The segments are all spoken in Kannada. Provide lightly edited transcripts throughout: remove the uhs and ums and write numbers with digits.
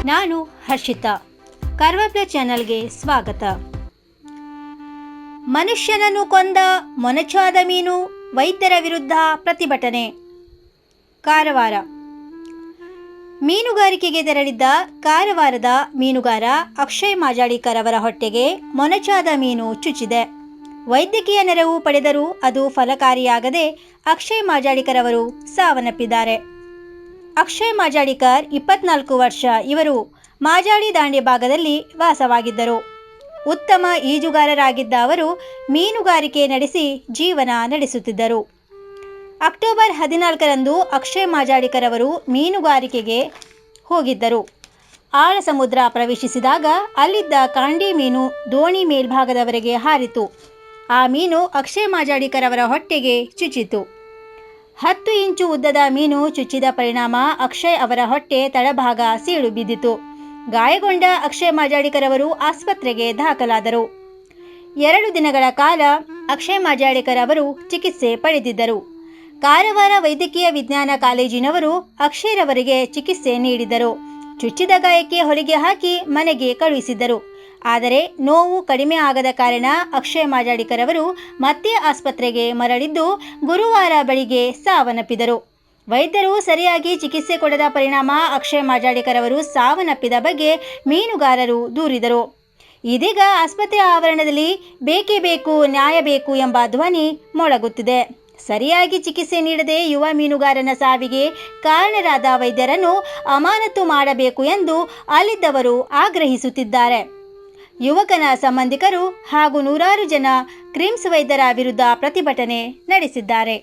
ನಾನು ಹರ್ಷಿತಾ. ಕಾರ್ವಾಪ್ಲೆ ಚಾನಲ್ಗೆ ಸ್ವಾಗತ. ಮನುಷ್ಯನನ್ನು ಕೊಂದ ಮೊನಚಾದ ಮೀನು, ವೈದ್ಯರ ವಿರುದ್ಧ ಪ್ರತಿಭಟನೆ. ಕಾರವಾರ. ಮೀನುಗಾರಿಕೆಗೆ ತೆರಳಿದ್ದ ಕಾರವಾರದ ಮೀನುಗಾರ ಅಕ್ಷಯ್ ಮಾಜಾಳಿಕರ್ ಅವರ ಹೊಟ್ಟೆಗೆ ಮೊನಚಾದ ಮೀನು ಚುಚ್ಚಿದೆ. ವೈದ್ಯಕೀಯ ನೆರವು ಪಡೆದರೂ ಅದು ಫಲಕಾರಿಯಾಗದೆ ಅಕ್ಷಯ್ ಮಾಜಾಳಿಕರ್ ಅವರು ಸಾವನ್ನಪ್ಪಿದ್ದಾರೆ. ಅಕ್ಷಯ್ ಮಾಜಾಳಿಕರ್ 24 ವರ್ಷ. ಇವರು ಮಾಜಾಳಿ ದಾಂಡೆ ಭಾಗದಲ್ಲಿ ವಾಸವಾಗಿದ್ದರು. ಉತ್ತಮ ಈಜುಗಾರರಾಗಿದ್ದ ಅವರು ಮೀನುಗಾರಿಕೆ ನಡೆಸಿ ಜೀವನ ನಡೆಸುತ್ತಿದ್ದರು. ಅಕ್ಟೋಬರ್ 14ರಂದು ಅಕ್ಷಯ್ ಮಾಜಾಳಿಕರ್ ಅವರು ಮೀನುಗಾರಿಕೆಗೆ ಹೋಗಿದ್ದರು. ಆಳ ಸಮುದ್ರ ಪ್ರವೇಶಿಸಿದಾಗ ಅಲ್ಲಿದ್ದ ಕಾಂಡಿ ಮೀನು ದೋಣಿ ಮೇಲ್ಭಾಗದವರೆಗೆ ಹಾರಿತು. ಆ ಮೀನು ಅಕ್ಷಯ್ ಮಾಜಾಳಿಕರ್ ಅವರ ಹೊಟ್ಟೆಗೆ ಚುಚ್ಚಿತು. 10 ಇಂಚು ಉದ್ದದ ಮೀನು ಚುಚ್ಚಿದ ಪರಿಣಾಮ ಅಕ್ಷಯ್ ಅವರ ಹೊಟ್ಟೆ ತಳಭಾಗ ಸೀಳು ಬಿದ್ದಿತು. ಗಾಯಗೊಂಡ ಅಕ್ಷಯ್ ಮಾಜಾಳಿಕರ್ ಅವರು ಆಸ್ಪತ್ರೆಗೆ ದಾಖಲಾದರು. 2 ದಿನಗಳ ಕಾಲ ಅಕ್ಷಯ್ ಮಾಜಾಳಿಕರ್ ಅವರು ಚಿಕಿತ್ಸೆ ಪಡೆದಿದ್ದರು. ಕಾರವಾರ ವೈದ್ಯಕೀಯ ವಿಜ್ಞಾನ ಕಾಲೇಜಿನವರು ಅಕ್ಷಯ್ ರವರಿಗೆ ಚಿಕಿತ್ಸೆ ನೀಡಿದರು. ಚುಚ್ಚಿದ ಗಾಯಕ್ಕೆ ಹೊಲಿಗೆ ಹಾಕಿ ಮನೆಗೆ ಕಳುಹಿಸಿದ್ದರು. ಆದರೆ ನೋವು ಕಡಿಮೆ ಆಗದ ಕಾರಣ ಅಕ್ಷಯ್ ಮಾಜಾಳಿಕರ್ ಅವರು ಮತ್ತೆ ಆಸ್ಪತ್ರೆಗೆ ಮರಳಿದ್ದು ಗುರುವಾರ ಬೆಳಿಗ್ಗೆ ಸಾವನ್ನಪ್ಪಿದರು. ವೈದ್ಯರು ಸರಿಯಾಗಿ ಚಿಕಿತ್ಸೆ ಕೊಡದ ಪರಿಣಾಮ ಅಕ್ಷಯ್ ಮಾಜಾಳಿಕರ್ ಅವರು ಸಾವನ್ನಪ್ಪಿದ ಬಗ್ಗೆ ಮೀನುಗಾರರು ದೂರಿದರು. ಇದೀಗ ಆಸ್ಪತ್ರೆ ಆವರಣದಲ್ಲಿ ಬೇಕೇ ಬೇಕು, ನ್ಯಾಯ ಬೇಕು ಎಂಬ ಧ್ವನಿ ಮೊಳಗುತ್ತಿದೆ. ಸರಿಯಾಗಿ ಚಿಕಿತ್ಸೆ ನೀಡದೆ ಯುವ ಮೀನುಗಾರನ ಸಾವಿಗೆ ಕಾರಣರಾದ ವೈದ್ಯರನ್ನು ಅಮಾನತು ಮಾಡಬೇಕು ಎಂದು ಅಲ್ಲಿದ್ದವರು ಆಗ್ರಹಿಸುತ್ತಿದ್ದಾರೆ. ಯುವಕನ ಸಂಬಂಧಿಕರು ಹಾಗೂ ನೂರಾರು ಜನ ಕ್ರಿಮ್ಸ್ ವೈದ್ಯರ ವಿರುದ್ಧ ಪ್ರತಿಭಟನೆ ನಡೆಸಿದ್ದಾರೆ.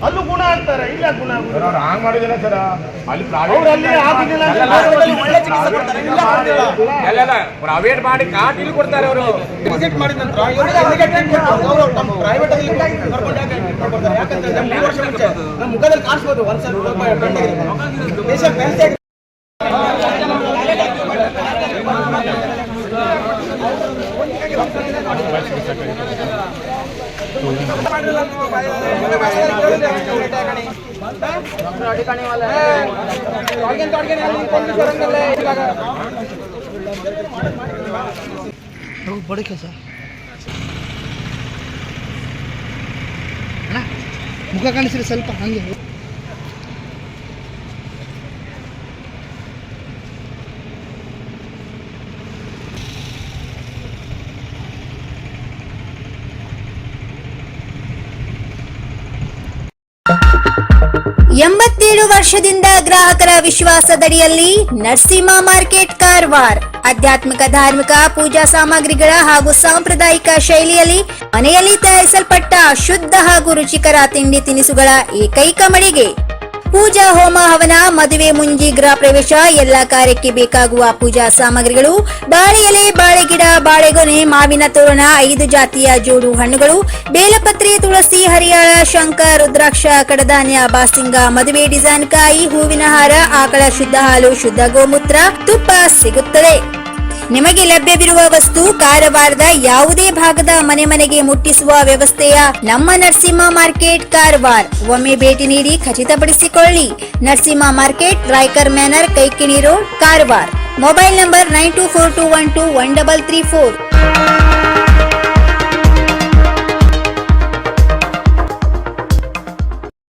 ಅಲ್ಲೂ ಗುಣ ಆಗ್ತಾರೆ, ಇಲ್ಲ ಗುಣ ಹಂಗ್ ಮಾಡಿದಿಲ್ಲ ಸರ್. ಅಲ್ಲಿ ಪ್ರೈವೇಟ್ ಮಾಡಿ ಕಾರ್ಡ್ ಇಲ್ಲಿ ಕೊಡ್ತಾರೆ. ಅವರು ವಿಸಿಟ್ ಮಾಡಿದ ನಂತರ ಪ್ರೈವೇಟ್ ಯಾಕಂದ್ರೆ 3 ವರ್ಷ ಮುಂಚೆ ನಮ್ಮ ಮುಖದಲ್ಲಿ ಕಾಣಿಸ್ಬೋದು ಒಂದ್ಸಲ ಮುಖ ಕಾಣಿಸ್ರಿ ಸ್ವಲ್ಪ ಹಂಗೆ. ಎಂಬತ್ತೇಳು ವರ್ಷದಿಂದ ಗ್ರಾಹಕರ ವಿಶ್ವಾಸದಡಿಯಲ್ಲಿ ನರಸಿಂಹ ಮಾರ್ಕೆಟ್ ಕಾರವಾರ. ಆಧ್ಯಾತ್ಮಿಕ, ಧಾರ್ಮಿಕ, ಪೂಜಾ ಸಾಮಗ್ರಿಗಳ ಹಾಗೂ ಸಾಂಪ್ರದಾಯಿಕ ಶೈಲಿಯಲ್ಲಿ ಮನೆಯಲ್ಲಿ ತಯಾರಿಸಲ್ಪಟ್ಟ ಶುದ್ಧ ಹಾಗೂ ರುಚಿಕರ ತಿಂಡಿ ತಿನಿಸುಗಳ ಏಕೈಕ ಮಳಿಗೆ. ಪೂಜಾ, ಹೋಮ, ಹವನ, ಮದುವೆ, ಮುಂಜಿ, ಗೃಹ ಪ್ರವೇಶ ಎಲ್ಲ ಕಾರ್ಯಕ್ಕೆ ಬೇಕಾಗುವ ಪೂಜಾ ಸಾಮಗ್ರಿಗಳು, ಬಾಳೆ ಎಲೆ, ಬಾಳೆಗಿಡ, ಬಾಳೆಗೊನೆ, ಮಾವಿನ ತೋರಣ, 5 ಜಾತಿಯ ಜೋಡು ಹಣ್ಣುಗಳು, ಬೇಲಪತ್ರೆ, ತುಳಸಿ, ಹರಿಯಾಳ, ಶಂಖ, ರುದ್ರಾಕ್ಷ, ಕಡಧಾನ್ಯ, ಬಾಸಿಂಗ, ಮದುವೆ ಡಿಸೈನ್ ಕಾಯಿ, ಹೂವಿನ ಹಾರ, ಆಕಳ ಶುದ್ಧ ಹಾಲು, ಶುದ್ಧ ಗೋಮೂತ್ರ, ತುಪ್ಪ ಸಿಗುತ್ತದೆ. ನಿಮಗೆ ಲಭ್ಯವಿರುವ ವಸ್ತು ಕಾರವಾರದ ಯಾವುದೇ ಭಾಗದ ಮನೆಗೆ ಮುಟ್ಟಿಸುವ ವ್ಯವಸ್ಥೆಯ ನಮ್ಮ ನರಸಿಂಹ ಮಾರ್ಕೆಟ್ ಕಾರವಾರ. ಒಮ್ಮೆ ಭೇಟಿ ನೀಡಿ ಖಚಿತಪಡಿಸಿಕೊಳ್ಳಿ. Narasimha market, Raikar manner, Kaikini road, Karwar. Mobile number 9242121334.